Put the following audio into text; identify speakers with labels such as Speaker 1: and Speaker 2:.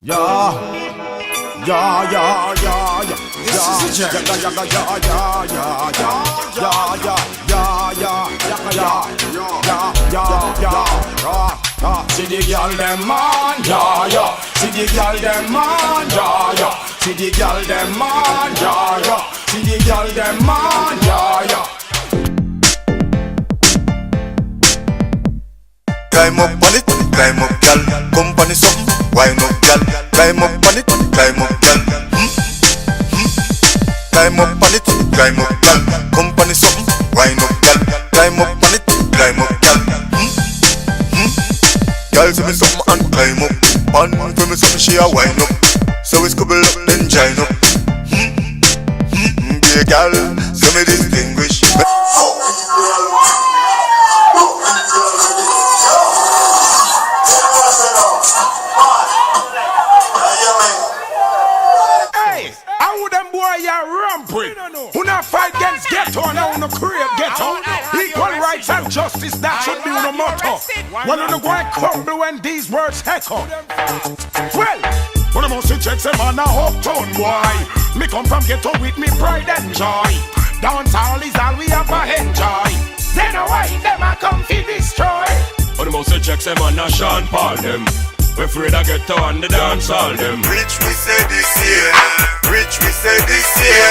Speaker 1: See the girl them man, yeah, yeah. See the girl them man, yeah, yeah. See the girl them man, yeah, yeah. See the girl them man, yeah, yeah.
Speaker 2: Climb up on it, climb up, girl. Company something, wine up, girl. Climb up on it, climb up, girl. Climb up on it, climb up, girl. Company something, wine up, girl. Climb up on it, climb up, girl. Girl, see me something and climb up. Man, for me something she a wine up. So we scribble up, then join up. Be a girl, so me distinguish.
Speaker 1: Who not fight against ghetto and who no create ghetto. Equal rights and justice, that should be the motto. When you go and crumble when these words echo. Well, when I must check them on a uptown boy. Me come from ghetto with me pride and joy. Dance all is all we have to enjoy. Then why them a come fi destroy.
Speaker 3: When I must check them on a Sean Paul them. We afraid I get to on the dance all them.
Speaker 2: Rich we say this year, rich we say this year.